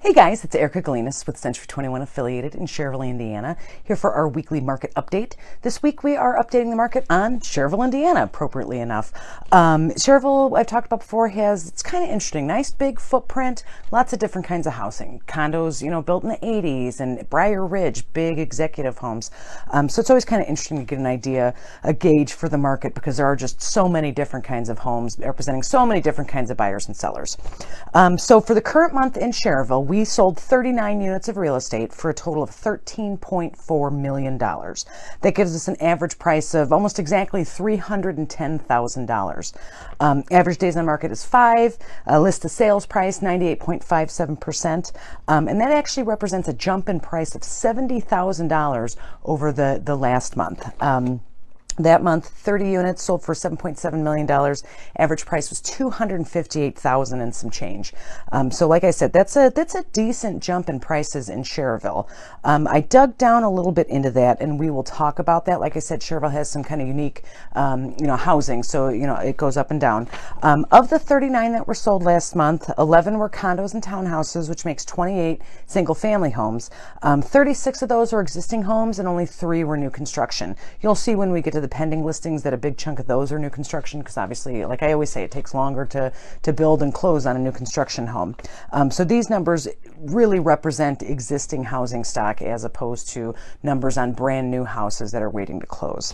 Hey guys, it's Erica Galinas with Century 21 affiliated in Schererville, Indiana, here for our weekly market update. This week we are updating the market on Schererville, Indiana, appropriately enough. Schererville, I've talked about before, it's kind of interesting. Nice big footprint, lots of different kinds of housing. Condos, built in the 80s, and Briar Ridge, big executive homes. So it's always kind of interesting to get an idea, a gauge for the market, because there are just so many different kinds of homes representing so many different kinds of buyers and sellers. So for the current month in Schererville, we sold 39 units of real estate for a total of $13.4 million. That gives us an average price of almost exactly $310,000. Average days on market is 5. List to sales price 98.57%. And that actually represents a jump in price of $70,000 over the last month. That month, 30 units sold for $7.7 million. Average price was $258,000 and some change. So like I said, that's a decent jump in prices in Schererville. I dug down a little bit into that, and we will talk about that. Like I said, Schererville has some kind of unique, housing, so it goes up and down. Of the 39 that were sold last month, 11 were condos and townhouses, which makes 28 single-family homes. 36 of those were existing homes, and only 3 were new construction. You'll see when we get to the pending listings that a big chunk of those are new construction, because obviously, like I always say, it takes longer to build and close on a new construction home. So these numbers really represent existing housing stock as opposed to numbers on brand new houses that are waiting to close.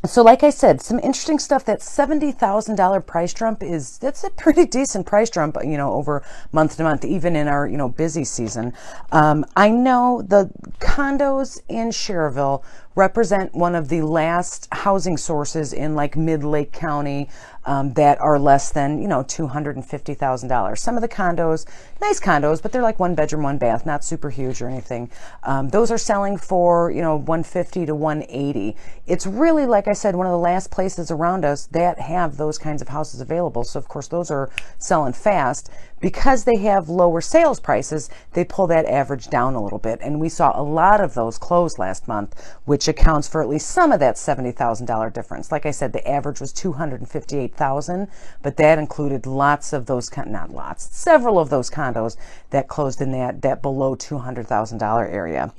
So like I said, some interesting stuff. That $70,000 price jump that's a pretty decent price jump, over month to month, even in our, busy season. I know the condos in Schererville represent one of the last housing sources in like mid-Lake County that are less than, $250,000. Some of the condos, nice condos, but they're like 1 bedroom, 1 bath, not super huge or anything. Those are selling for, $150 to $180. It's really, like I said, one of the last places around us that have those kinds of houses available. So of course those are selling fast. Because they have lower sales prices, they pull that average down a little bit. And we saw a lot of those close last month, which accounts for at least some of that $70,000 difference. Like I said, the average was $258,000, but that included lots of those, not lots, several of those condos that closed in that below $200,000 area.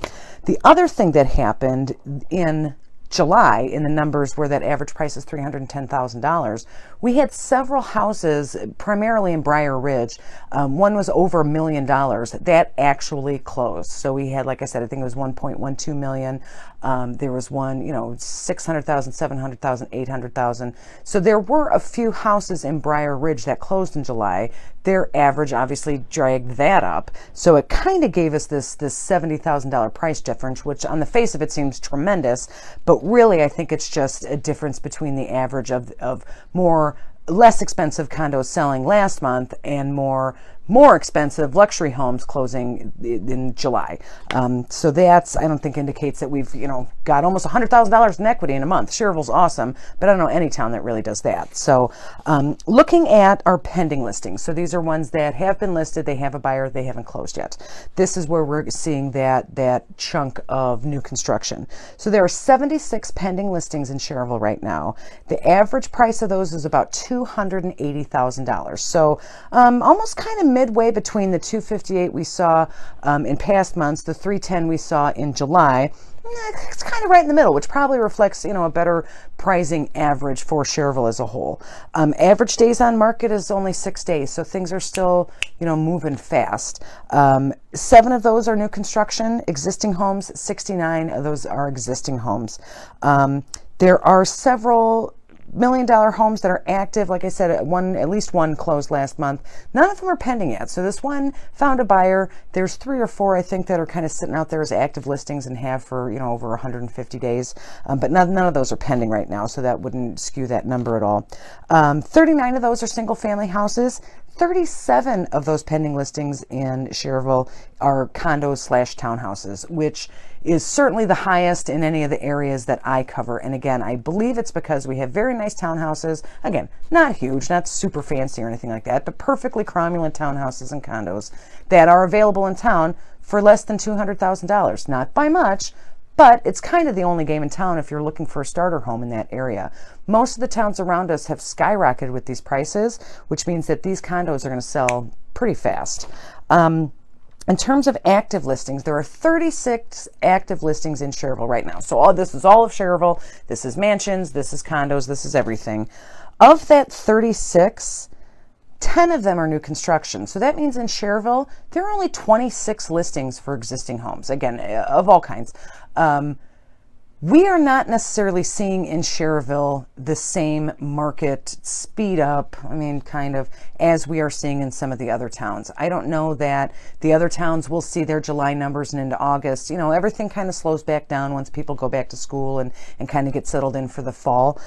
The other thing that happened in July, in the numbers where that average price is $310,000, we had several houses, primarily in Briar Ridge. One was over $1 million that actually closed. So we had, like I said, I think it was 1.12 million. There was one, 600,000, 700,000, 800,000. So there were a few houses in Briar Ridge that closed in July. Their average obviously dragged that up. So it kind of gave us this $70,000 price difference, which on the face of it seems tremendous, but really I think it's just a difference between the average of less expensive condos selling last month and more expensive luxury homes closing in July. So that's, I don't think, indicates that we've, got almost $100,000 in equity in a month. Schererville's awesome, but I don't know any town that really does that. So looking at our pending listings. So these are ones that have been listed, they have a buyer, they haven't closed yet. This is where we're seeing that chunk of new construction. So there are 76 pending listings in Schererville right now. The average price of those is about $280,000. So almost kind of midway between the 258 we saw in past months, the 310 we saw in July. It's kind of right in the middle, which probably reflects, a better pricing average for Schererville as a whole. Average days on market is only 6 days, so things are still, moving fast. 7 of those are new construction, existing homes. 69 of those are existing homes. There are several $1 million homes that are active. Like I said, at least one closed last month. None of them are pending yet. So this one found a buyer. There's 3 or 4, I think, that are kind of sitting out there as active listings and have for, over 150 days. But none of those are pending right now, so that wouldn't skew that number at all. 39 of those are single family houses. 37 of those pending listings in Schererville are condos / townhouses, which is certainly the highest in any of the areas that I cover. And again, I believe it's because we have very nice townhouses. Again, not huge, not super fancy or anything like that, but perfectly cromulent townhouses and condos that are available in town for less than $200,000. Not by much, but it's kind of the only game in town if you're looking for a starter home in that area. Most of the towns around us have skyrocketed with these prices, which means that these condos are going to sell pretty fast. In terms of active listings, there are 36 active listings in Schererville right now. So all this is all of Schererville. This is mansions, this is condos, this is everything. Of that 36, 10 of them are new construction. So that means in Schererville, there are only 26 listings for existing homes, again, of all kinds. We are not necessarily seeing in Schererville the same market speed up, kind of, as we are seeing in some of the other towns. I don't know that the other towns will see their July numbers and into August. Everything kind of slows back down once people go back to school and kind of get settled in for the fall.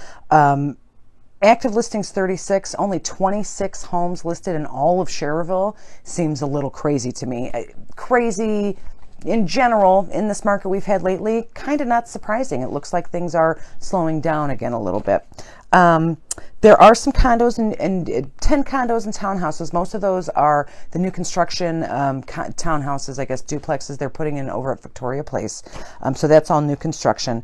Active listings 36, only 26 homes listed in all of Schererville seems a little crazy to me. Crazy in general in this market we've had lately, kind of not surprising. It looks like things are slowing down again a little bit. There are some condos and 10 condos and townhouses. Most of those are the new construction townhouses, I guess, duplexes they're putting in over at Victoria Place. So that's all new construction.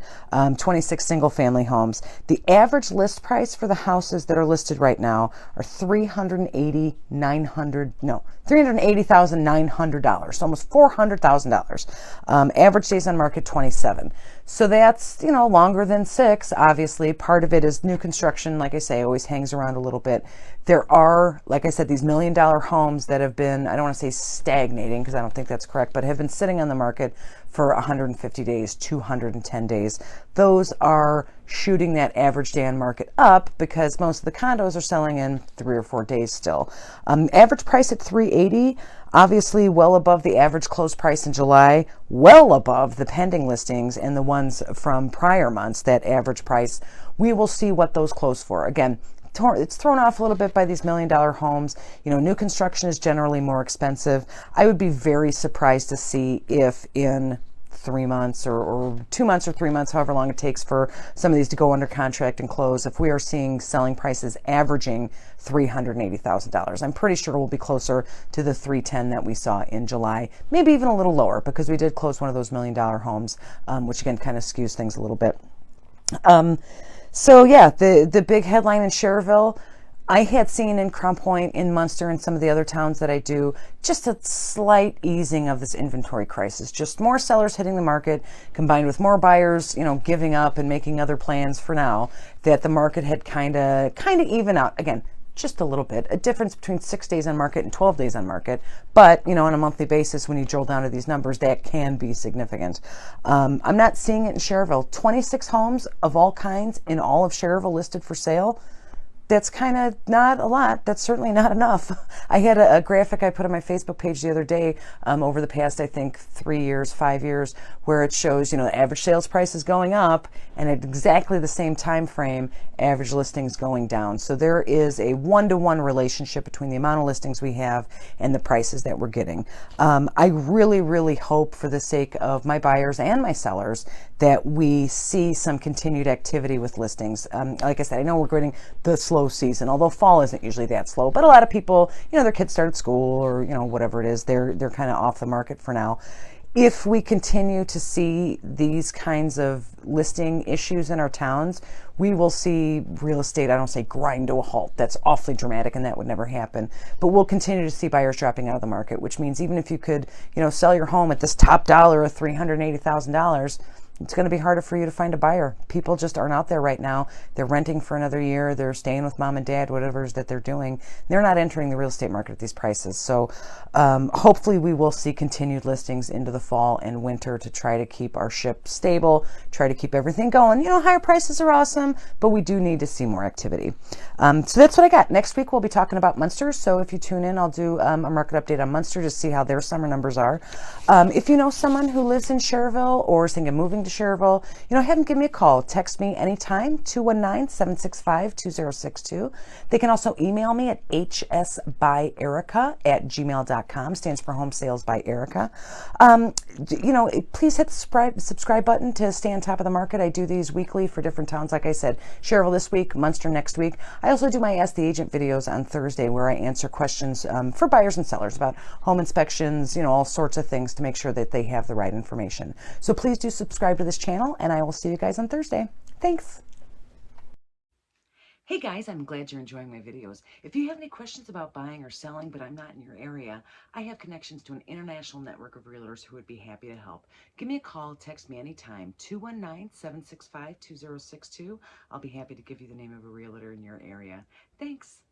26 single family homes. The average list price for the houses that are listed right now are $380,900, so almost $400,000. Average days on market 27. So that's, longer than 6. Obviously, part of it is new construction, like I say, always hangs around a little bit. There are, like I said, these $1 million homes that have been, I don't want to say stagnating because I don't think that's correct, but have been sitting on the market for 150 days, 210 days. Those are shooting that average day on market up because most of the condos are selling in 3 or 4 days still. Average price at $380,000, obviously well above the average close price in July, well above the pending listings and the ones from prior months, that average price. We will see what those close for. Again, it's thrown off a little bit by these $1 million homes. New construction is generally more expensive. I would be very surprised to see if in 3 months or 2 months or 3 months, however long it takes for some of these to go under contract and close, if we are seeing selling prices averaging $380,000. I'm pretty sure we'll be closer to the $310,000 that we saw in July, maybe even a little lower because we did close one of those $1 million homes, which again kind of skews things a little bit. So yeah, the big headline in Schererville, I had seen in Crown Point, in Munster, and some of the other towns that I do, just a slight easing of this inventory crisis. Just more sellers hitting the market, combined with more buyers, giving up and making other plans for now, that the market had kind of even out. Again, just a little bit. A difference between 6 days on market and 12 days on market. But, on a monthly basis, when you drill down to these numbers, that can be significant. I'm not seeing it in Schererville. 26 homes of all kinds in all of Schererville listed for sale. That's kind of not a lot. That's certainly not enough. I had a graphic I put on my Facebook page the other day over the past, I think, 3 years, 5 years, where it shows, the average sales price is going up, and at exactly the same time frame, average listings going down. So there is a one-to-one relationship between the amount of listings we have and the prices that we're getting. I really, really hope, for the sake of my buyers and my sellers, that we see some continued activity with listings. Like I said, I know we're getting the slow season, although fall isn't usually that slow, but a lot of people, their kids started school or, whatever it is, they're kind of off the market for now. If we continue to see these kinds of listing issues in our towns, we will see real estate, I don't say grind to a halt. That's awfully dramatic and that would never happen. But we'll continue to see buyers dropping out of the market, which means even if you could, sell your home at this top dollar of $380,000, it's going to be harder for you to find a buyer. People just aren't out there right now. They're renting for another year. They're staying with mom and dad, whatever it is that they're doing. They're not entering the real estate market at these prices. So hopefully we will see continued listings into the fall and winter to try to keep our ship stable, try to keep everything going. Higher prices are awesome, but we do need to see more activity. So that's what I got. Next week we'll be talking about Munster. So if you tune in, I'll do a market update on Munster to see how their summer numbers are. If you know someone who lives in Schererville or is thinking of moving to Schererville, have them give me a call. Text me anytime, 219-765-2062. They can also email me at hsbyerica@gmail.com. Stands for Home Sales by Erica. Please hit the subscribe button to stay on top of the market. I do these weekly for different towns. Like I said, Schererville this week, Munster next week. I also do my Ask the Agent videos on Thursday where I answer questions for buyers and sellers about home inspections, all sorts of things to make sure that they have the right information. So please do subscribe to this channel, and I will see you guys on Thursday. Thanks. Hey guys, I'm glad you're enjoying my videos. If you have any questions about buying or selling, but I'm not in your area, I have connections to an international network of realtors who would be happy to help. Give me a call, text me anytime, 219-765-2062. I'll be happy to give you the name of a realtor in your area. Thanks.